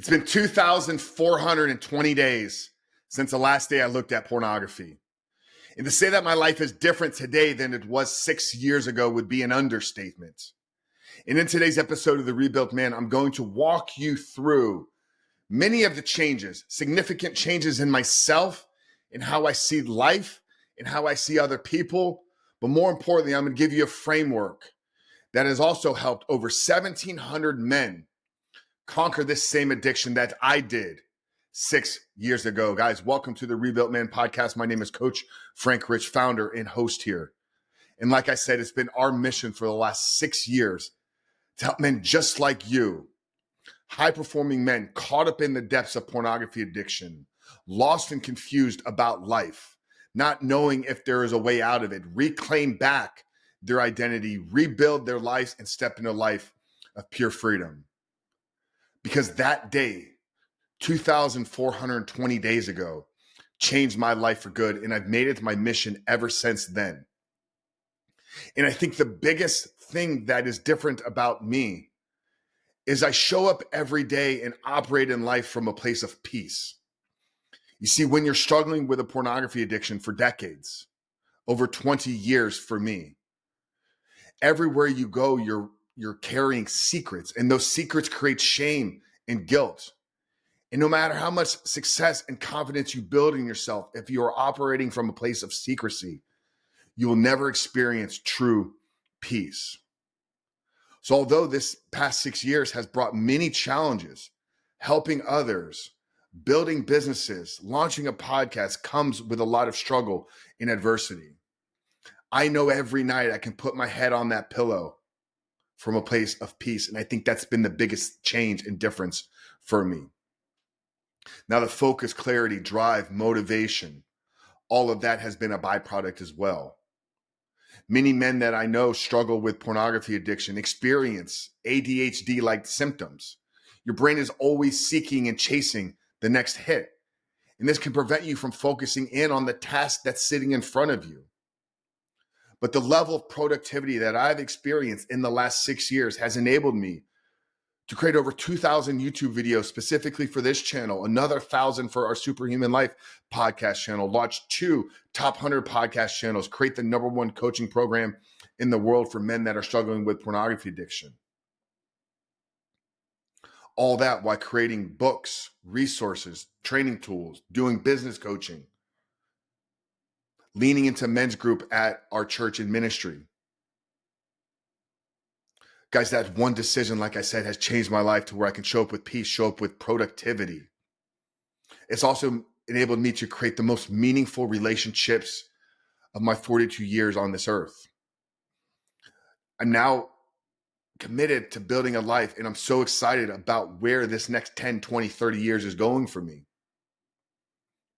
It's been 2,420 days since the last day I looked at pornography. And to say that my life is different today than it was 6 years ago would be an understatement. And in today's episode of The Rebuilt Man, I'm going to walk you through many of the changes, significant changes in myself, in how I see life, and how I see other people. But more importantly, I'm going to give you a framework that has also helped over 1,700 men conquer this same addiction that I did 6 years ago. Guys, welcome to the Rebuilt Man podcast. My name is Coach Frank Rich, founder and host here. And like I said, it's been our mission for the last 6 years to help men just like you, high-performing men caught up in the depths of pornography addiction, lost and confused about life, not knowing if there is a way out of it, reclaim back their identity, rebuild their lives, and step into a life of pure freedom. Because that day, 2,420 days ago, changed my life for good, and I've made it my mission ever since then. And I think the biggest thing that is different about me is I show up every day and operate in life from a place of peace. You see, when you're struggling with a pornography addiction for decades, over 20 years for me, everywhere you go, you're carrying secrets, and those secrets create shame and guilt. And no matter how much success and confidence you build in yourself, if you are operating from a place of secrecy, you will never experience true peace. So although this past 6 years has brought many challenges, helping others, building businesses, launching a podcast comes with a lot of struggle and adversity. I know every night I can put my head on that pillow from a place of peace. And I think that's been the biggest change and difference for me. Now, the focus, clarity, drive, motivation, all of that has been a byproduct as well. Many men that I know struggle with pornography addiction, experience ADHD-like symptoms. Your brain is always seeking and chasing the next hit. And this can prevent you from focusing in on the task that's sitting in front of you. But the level of productivity that I've experienced in the last 6 years has enabled me to create over 2,000 YouTube videos specifically for this channel, another 1,000 for our Superhuman Life podcast channel, launch 2 top 100 podcast channels, create the #1 coaching program in the world for men that are struggling with pornography addiction. All that while creating books, resources, training tools, doing business coaching, leaning into men's group at our church and ministry. Guys, that one decision, like I said, has changed my life to where I can show up with peace, show up with productivity. It's also enabled me to create the most meaningful relationships of my 42 years on this earth. I'm now committed to building a life, and I'm so excited about where this next 10, 20, 30 years is going for me.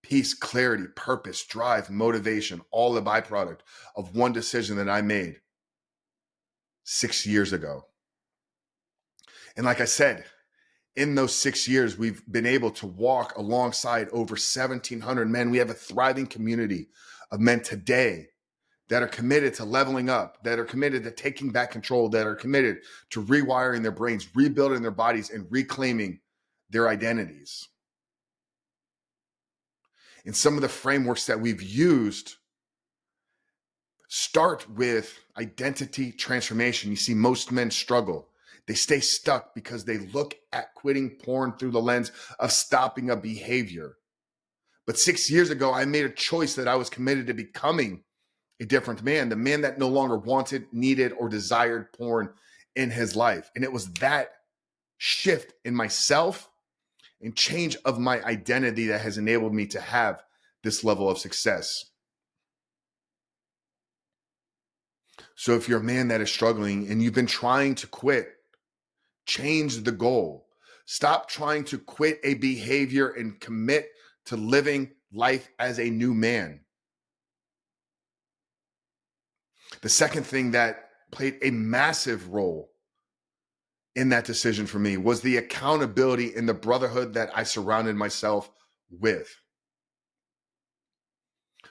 Peace, clarity, purpose, drive, motivation, all the byproduct of one decision that I made 6 years ago. And like I said, in those 6 years, we've been able to walk alongside over 1,700 men. We have a thriving community of men today that are committed to leveling up, that are committed to taking back control, that are committed to rewiring their brains, rebuilding their bodies, and reclaiming their identities. And some of the frameworks that we've used start with identity transformation. You see, most men struggle. They stay stuck because they look at quitting porn through the lens of stopping a behavior. But 6 years ago, I made a choice that I was committed to becoming a different man, the man that no longer wanted, needed, or desired porn in his life. And it was that shift in myself and change of my identity that has enabled me to have this level of success. So if you're a man that is struggling and you've been trying to quit, change the goal. Stop trying to quit a behavior and commit to living life as a new man. The second thing that played a massive role in that decision for me was the accountability and the brotherhood that I surrounded myself with.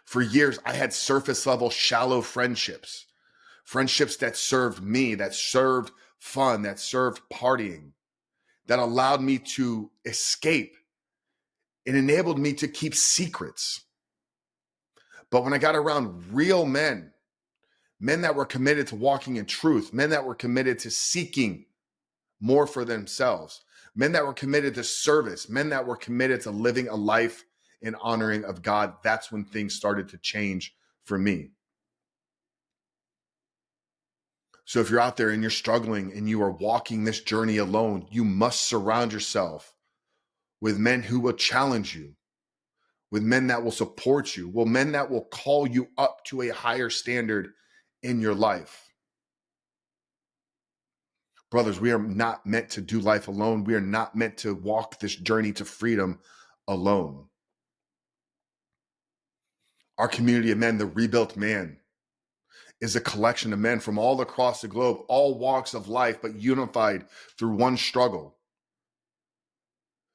For years, I had surface level, shallow friendships that served me, that served fun, that served partying, that allowed me to escape. It enabled me to keep secrets. But when I got around real men that were committed to walking in truth, men that were committed to seeking more for themselves, men that were committed to service, men that were committed to living a life in honoring of God, that's when things started to change for me. So if you're out there and you're struggling and you are walking this journey alone, you must surround yourself with men who will challenge you, with men that will support you, with men that will call you up to a higher standard in your life. Brothers, we are not meant to do life alone. We are not meant to walk this journey to freedom alone. Our community of men, the rebuilt man, is a collection of men from all across the globe, all walks of life, but unified through one struggle.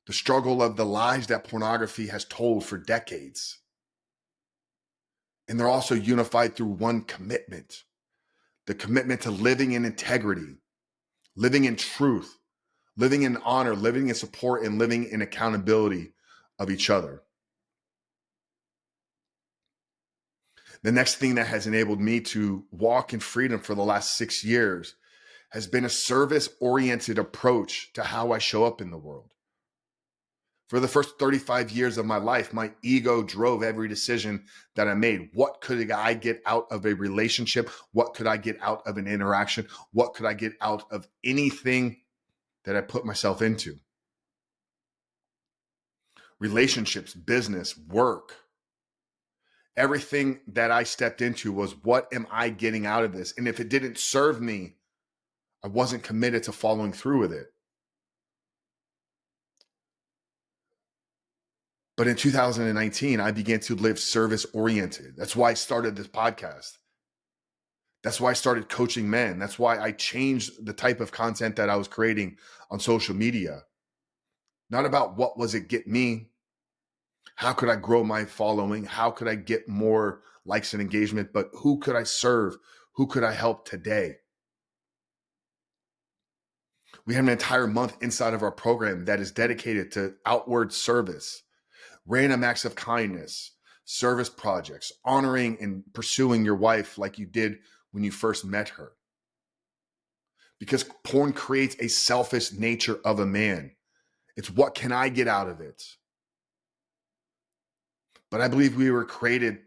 The struggle of the lies that pornography has told for decades. And they're also unified through one commitment, the commitment to living in integrity, living in truth, living in honor, living in support, and living in accountability of each other. The next thing that has enabled me to walk in freedom for the last 6 years has been a service-oriented approach to how I show up in the world. For the first 35 years of my life, my ego drove every decision that I made. What could I get out of a relationship? What could I get out of an interaction? What could I get out of anything that I put myself into? Relationships, business, work. Everything that I stepped into was, what am I getting out of this? And if it didn't serve me, I wasn't committed to following through with it. But in 2019, I began to live service-oriented. That's why I started this podcast. That's why I started coaching men. That's why I changed the type of content that I was creating on social media. Not about what was it get me, how could I grow my following, how could I get more likes and engagement, but who could I serve, who could I help today? We have an entire month inside of our program that is dedicated to outward service, random acts of kindness, service projects, honoring and pursuing your wife like you did when you first met her. Because porn creates a selfish nature of a man. It's what can I get out of it? But I believe we were created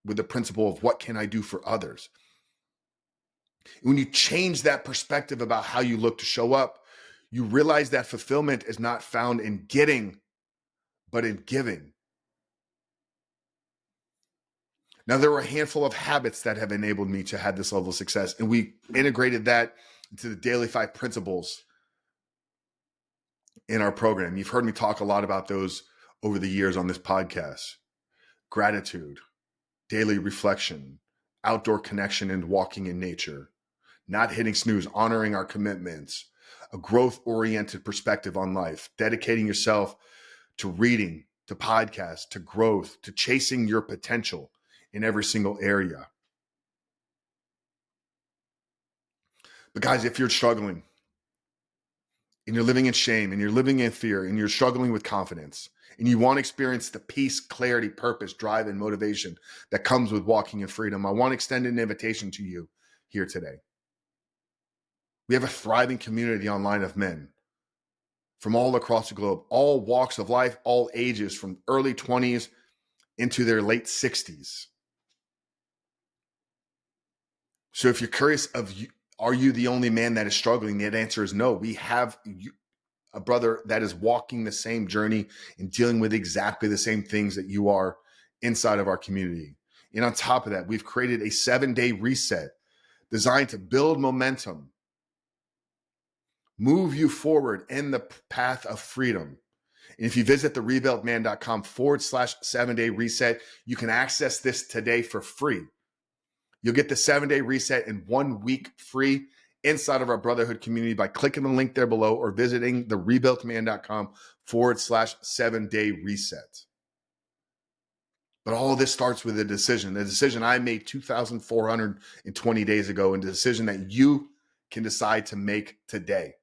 with the principle of what can I do for others? When you change that perspective about how you look to show up, you realize that fulfillment is not found in getting, but in giving. Now, there were a handful of habits that have enabled me to have this level of success, and we integrated that into the Daily 5 principles in our program. You've heard me talk a lot about those over the years on this podcast. Gratitude, daily reflection, outdoor connection and walking in nature, not hitting snooze, honoring our commitments, a growth-oriented perspective on life, dedicating yourself to reading, to podcasts, to growth, to chasing your potential in every single area. But guys, if you're struggling and you're living in shame and you're living in fear and you're struggling with confidence and you want to experience the peace, clarity, purpose, drive, and motivation that comes with walking in freedom, I want to extend an invitation to you here today. We have a thriving community online of men from all across the globe, all walks of life, all ages, from early 20s into their late 60s. So if you're curious are you the only man that is struggling? The answer is no. We have a brother that is walking the same journey and dealing with exactly the same things that you are inside of our community. And on top of that, we've created a 7-day reset designed to build momentum, move you forward in the path of freedom. And if you visit therebuiltman.com/7-day reset, you can access this today for free. You'll get the 7-day reset in 1 week free inside of our brotherhood community by clicking the link there below or visiting therebuiltman.com/7-day reset. But all of this starts with a decision I made 2,420 days ago, and a decision that you can decide to make today.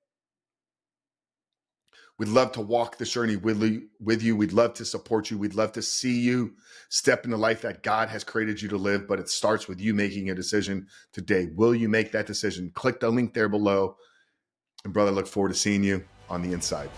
We'd love to walk this journey with you. We'd love to support you. We'd love to see you step in the life that God has created you to live, but it starts with you making a decision today. Will you make that decision? Click the link there below. And brother, look forward to seeing you on the inside.